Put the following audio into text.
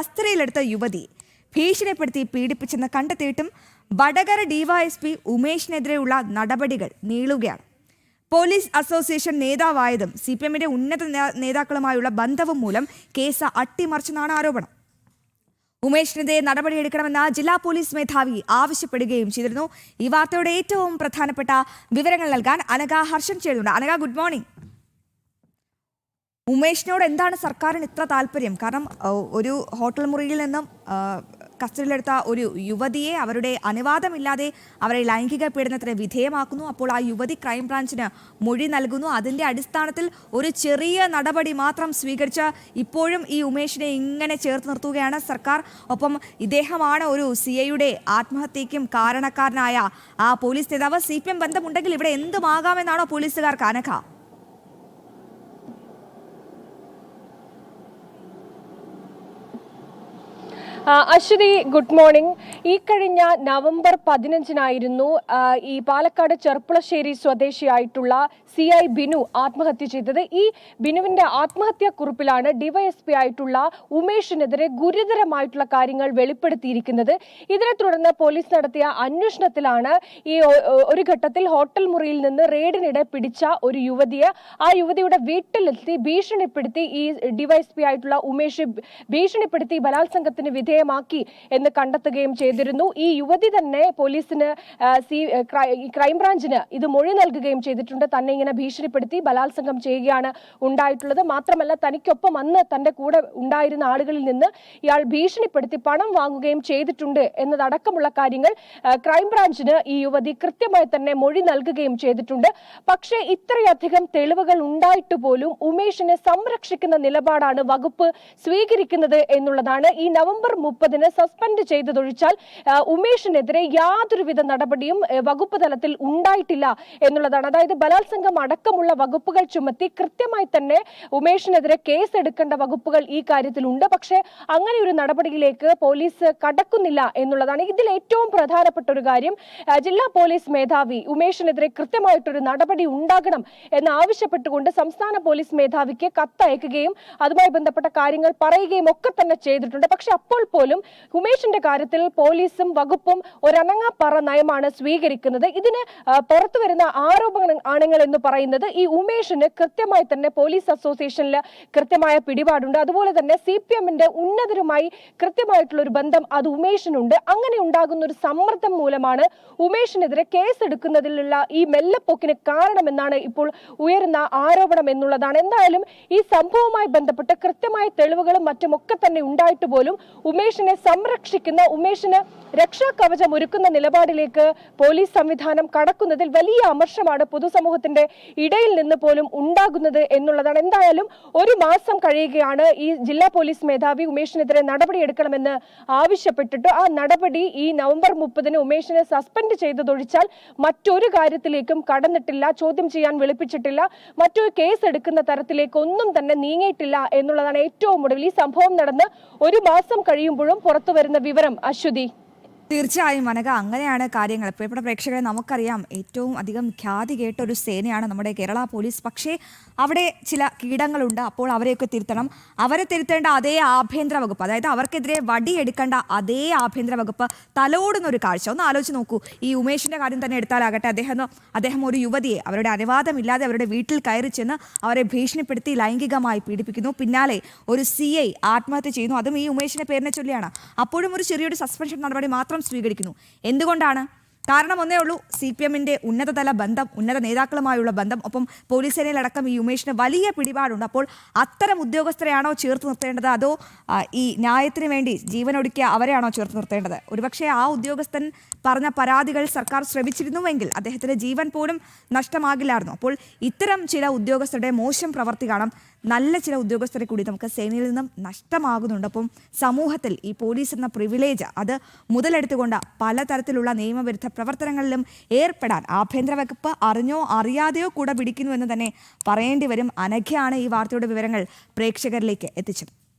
കസ്റ്റഡിയിലെടുത്ത യുവതി ഭീഷണിപ്പെടുത്തി പീഡിപ്പിച്ചെന്ന് കണ്ടെത്തിയിട്ടും വടകര ഡിവൈഎസ്പി ഉമേഷിനെതിരെയുള്ള നടപടികൾ നീളുകയാണ്. പോലീസ് അസോസിയേഷൻ നേതാവായതും CPMന്റെ ഉന്നത നേതാക്കളുമായുള്ള ബന്ധവും മൂലം കേസ് അട്ടിമറിച്ചെന്നാണ് ആരോപണം. ഉമേഷിനെതിരെ നടപടിയെടുക്കണമെന്ന് ജില്ലാ പോലീസ് മേധാവി ആവശ്യപ്പെടുകയും ചെയ്തിരുന്നു. ഈ വാർത്തയുടെ ഏറ്റവും പ്രധാനപ്പെട്ട വിവരങ്ങൾ നൽകാൻ അനഘ ഹർഷൻ ചേരുന്നുണ്ട്. Anagha, good morning. ഉമേഷിനോട് എന്താണ് സർക്കാരിന് ഇത്ര താല്പര്യം? കാരണം ഒരു ഹോട്ടൽ മുറിയിൽ നിന്നും കസ്റ്റഡിയിലെടുത്ത ഒരു യുവതിയെ അവരുടെ അനുവാദമില്ലാതെ അവരെ ലൈംഗിക പീഡനത്തിന് വിധേയമാക്കുന്നു. അപ്പോൾ ആ യുവതി ക്രൈംബ്രാഞ്ചിന് മൊഴി നൽകുന്നു. അതിൻ്റെ അടിസ്ഥാനത്തിൽ ഒരു ചെറിയ നടപടി മാത്രം സ്വീകരിച്ച് ഇപ്പോഴും ഈ ഉമേഷിനെ ഇങ്ങനെ ചേർത്ത് നിർത്തുകയാണ് സർക്കാർ. ഒപ്പം ഇദ്ദേഹമാണ് ഒരു CIയുടെ ആത്മഹത്യയ്ക്കും കാരണക്കാരനായ ആ പോലീസ് നേതാവ്. CPM ബന്ധമുണ്ടെങ്കിൽ ഇവിടെ എന്തുമാകാമെന്നാണോ പോലീസുകാർക്ക് അനഘ? Aswathy, good morning. ഈ കഴിഞ്ഞ നവംബർ 15-നായിരുന്നു ഈ പാലക്കാട് ചെർപ്പുളശ്ശേരി സ്വദേശിയായിട്ടുള്ള CI ബിനു ആത്മഹത്യ ചെയ്തത്. ഈ ബിനുവിന്റെ ആത്മഹത്യാ കുറിപ്പിലാണ് ഡിവൈഎസ്പി ആയിട്ടുള്ള ഉമേഷിനെതിരെ ഗുരുതരമായിട്ടുള്ള കാര്യങ്ങൾ വെളിപ്പെടുത്തിയിരിക്കുന്നത്. ഇതിനെ തുടർന്ന് പോലീസ് നടത്തിയ അന്വേഷണത്തിലാണ് ഈ ഒരു ഘട്ടത്തിൽ ഹോട്ടൽ മുറിയിൽ നിന്ന് റെയ്ഡിനിടെ പിടിച്ച ഒരു യുവതിയെ ആ യുവതിയുടെ വീട്ടിലെത്തി ഭീഷണിപ്പെടുത്തി ഈ ഡിവൈഎസ്പി ആയിട്ടുള്ള ഉമേഷ് ഭീഷണിപ്പെടുത്തി ബലാത്സംഗത്തിന് വിധേയമാക്കി എന്ന് കണ്ടെത്തുകയും ചെയ്തിരുന്നു. ഈ യുവതി തന്നെ പോലീസിന് ക്രൈംബ്രാഞ്ചിന് ഇത് മൊഴി നൽകുകയും ചെയ്തിട്ടുണ്ട്. തന്നെ ഇങ്ങനെ ഭീഷണിപ്പെടുത്തി ബലാത്സംഗം ചെയ്യുകയാണ് ഉണ്ടായിട്ടുള്ളത്. മാത്രമല്ല, തനിക്കൊപ്പം അന്ന് തന്റെ കൂടെ ഉണ്ടായിരുന്ന ആളുകളിൽ നിന്ന് ഇയാൾ ഭീഷണിപ്പെടുത്തി പണം വാങ്ങുകയും ചെയ്തിട്ടുണ്ട് എന്നതടക്കമുള്ള കാര്യങ്ങൾ ക്രൈംബ്രാഞ്ചിന് ഈ യുവതി കൃത്യമായി തന്നെ മൊഴി നൽകുകയും ചെയ്തിട്ടുണ്ട്. പക്ഷേ ഇത്രയധികം തെളിവുകൾ ഉണ്ടായിട്ട് പോലും ഉമേഷിനെ സംരക്ഷിക്കുന്ന നിലപാടാണ് വകുപ്പ് സ്വീകരിക്കുന്നത് എന്നുള്ളതാണ്. ഈ നവംബർ 30-ന് സസ്പെൻഡ് ചെയ്തതൊഴിച്ചാൽ ഉമേഷിനെതിരെ യാതൊരുവിധ നടപടിയും വകുപ്പ് തലത്തിൽ ഉണ്ടായിട്ടില്ല എന്നുള്ളതാണ്. അതായത് ബലാത്സംഗം അടക്കമുള്ള വകുപ്പുകൾ ചുമത്തി കൃത്യമായി തന്നെ ഉമേഷിനെതിരെ കേസ് എടുക്കേണ്ട വകുപ്പുകൾ ഈ കാര്യത്തിലുണ്ട്. പക്ഷേ അങ്ങനെ ഒരു നടപടിയിലേക്ക് പോലീസ് കടക്കുന്നില്ല എന്നുള്ളതാണ്. ഇതിൽ ഏറ്റവും പ്രധാനപ്പെട്ട ഒരു കാര്യം, ജില്ലാ പോലീസ് മേധാവി ഉമേഷിനെതിരെ കൃത്യമായിട്ടൊരു നടപടി ഉണ്ടാകണം എന്ന് ആവശ്യപ്പെട്ടുകൊണ്ട് സംസ്ഥാന പോലീസ് മേധാവിക്ക് കത്തയക്കുകയും അതുമായി ബന്ധപ്പെട്ട കാര്യങ്ങൾ പറയുകയും ഒക്കെ തന്നെ ചെയ്തിട്ടുണ്ട്. പക്ഷെ അപ്പോൾ പോലും ഉമേഷിന്റെ കാര്യത്തിൽ പോലീസും വകുപ്പും ഒരനങ്ങാപ്പറ നയമാണ് സ്വീകരിക്കുന്നത്. ഇതിന് പുറത്തു വരുന്ന ആരോപണങ്ങൾ എന്ന് പറയുന്നത് ഈ ഉമേഷിന് കൃത്യമായി തന്നെ പോലീസ് അസോസിയേഷനിൽ കൃത്യമായ പിടിപാടുണ്ട്. അതുപോലെ തന്നെ CPMന്റെ ഉന്നതരുമായി കൃത്യമായിട്ടുള്ള ഒരു ബന്ധം അത് ഉമേഷിനുണ്ട്. അങ്ങനെ ഉണ്ടാകുന്ന ഒരു സമ്മർദ്ദം മൂലമാണ് ഉമേഷിനെതിരെ കേസ് എടുക്കുന്നതിലുള്ള ഈ മെല്ലെപ്പോക്കിന് കാരണമെന്നാണ് ഇപ്പോൾ ഉയരുന്ന ആരോപണം എന്നുള്ളതാണ്. എന്തായാലും ഈ സംഭവവുമായി ബന്ധപ്പെട്ട് കൃത്യമായ തെളിവുകളും മറ്റുമൊക്കെ തന്നെ ഉണ്ടായിട്ട് പോലും ഉമേഷിനെ സംരക്ഷിക്കുന്ന, ഉമേഷിന് രക്ഷാകവചം ഒരുക്കുന്ന നിലപാടിലേക്ക് പോലീസ് സംവിധാനം കടക്കുന്നതിൽ വലിയ അമർഷമാണ് പൊതുസമൂഹത്തിന്റെ ഇടയിൽ നിന്ന് പോലും ഉണ്ടാകുന്നത് എന്നുള്ളതാണ്. എന്തായാലും ഒരു മാസം കഴിയുകയാണ് ഈ ജില്ലാ പോലീസ് മേധാവി ഉമേഷിനെതിരെ നടപടിയെടുക്കണമെന്ന് ആവശ്യപ്പെട്ടിട്ട്. ആ നടപടി ഈ നവംബർ 30-ന് ഉമേഷിനെ സസ്പെൻഡ് ചെയ്തതൊഴിച്ചാൽ മറ്റൊരു കാര്യത്തിലേക്കും കടന്നിട്ടില്ല. ചോദ്യം ചെയ്യാൻ വിളിപ്പിച്ചിട്ടില്ല. മറ്റൊരു കേസ് എടുക്കുന്ന തരത്തിലേക്ക് ഒന്നും തന്നെ നീങ്ങിയിട്ടില്ല എന്നുള്ളതാണ് ഏറ്റവും ഒടുവിൽ ഈ സംഭവം നടന്ന് ഒരു മാസം കഴിയുമ്പോഴും പുറത്തു വരുന്ന വിവരം. അശ്വതി, തീർച്ചയായും അനഘ, അങ്ങനെയാണ് കാര്യങ്ങൾ. പ്രിയപ്പെട്ട പ്രേക്ഷകരെ, നമുക്കറിയാം ഏറ്റവും അധികം ഖ്യാതി കേട്ട ഒരു സേനയാണ് നമ്മുടെ കേരള പോലീസ്. പക്ഷേ അവിടെ ചില കീടങ്ങളുണ്ട്. അപ്പോൾ അവരെയൊക്കെ തിരുത്തണം. അവരെ തിരുത്തേണ്ട അതേ ആഭ്യന്തര വകുപ്പ്, അതായത് അവർക്കെതിരെ വടിയെടുക്കേണ്ട അതേ ആഭ്യന്തര വകുപ്പ് തലോടുന്നൊരു കാഴ്ച ഒന്ന് ആലോചിച്ച് നോക്കൂ. ഈ ഉമേഷിൻ്റെ കാര്യം തന്നെ എടുത്താലാകട്ടെ, അദ്ദേഹം ഒരു യുവതിയെ അവരുടെ അനുവാദമില്ലാതെ അവരുടെ വീട്ടിൽ കയറി ചെന്ന് അവരെ ഭീഷണിപ്പെടുത്തി ലൈംഗികമായി പീഡിപ്പിക്കുന്നു. പിന്നാലെ ഒരു CI ആത്മഹത്യ ചെയ്യുന്നു. അതും ഈ ഉമേഷിൻ്റെ പേരിനെ ചൊല്ലിയാണ്. അപ്പോഴും ഒരു ചെറിയൊരു സസ്പെൻഷൻ നടപടി മാത്രം സ്വീകരിക്കുന്നു. എന്തുകൊണ്ടാണ്? കാരണം ഒന്നേ ഉള്ളൂ, CPMന്റെ ഉന്നതതല ബന്ധം, ഉന്നത നേതാക്കളുമായുള്ള ബന്ധം. ഒപ്പം പോലീസ് സേനയിലടക്കം ഈ ഉമേഷിന് വലിയ പിടിപാടുണ്ട്. അപ്പോൾ അത്തരം ഉദ്യോഗസ്ഥരെയാണോ ചേർത്ത് നിർത്തേണ്ടത്, അതോ ഈ ന്യായത്തിന് വേണ്ടി ജീവനൊടുക്കിയ അവരെയാണോ ചേർത്ത് നിർത്തേണ്ടത്? ഒരുപക്ഷെ ആ ഉദ്യോഗസ്ഥൻ പറഞ്ഞ പരാതികൾ സർക്കാർ ശ്രമിച്ചിരുന്നുവെങ്കിൽ അദ്ദേഹത്തിൻ്റെ ജീവൻ പോലും നഷ്ടമാകില്ലായിരുന്നു. അപ്പോൾ ഇത്തരം ചില ഉദ്യോഗസ്ഥരുടെ മോശം പ്രവർത്തി കാണാം. നല്ല ചില ഉദ്യോഗസ്ഥരെ കൂടി നമുക്ക് സേനയിൽ നിന്നും നഷ്ടമാകുന്നുണ്ട്. അപ്പം സമൂഹത്തിൽ ഈ പോലീസ് എന്ന പ്രിവിലേജ് അത് മുതലെടുത്തുകൊണ്ട് പലതരത്തിലുള്ള നിയമവിരുദ്ധ പ്രവർത്തനങ്ങളിലും ഏർപ്പെടാൻ ആഭ്യന്തര വകുപ്പ് അറിഞ്ഞോ അറിയാതെയോ കൂടെ പിടിക്കുന്നു എന്ന് തന്നെ പറയേണ്ടി വരും. അനഘയാണ് ഈ വാർത്തയുടെ വിവരങ്ങൾ പ്രേക്ഷകരിലേക്ക് എത്തിച്ചത്.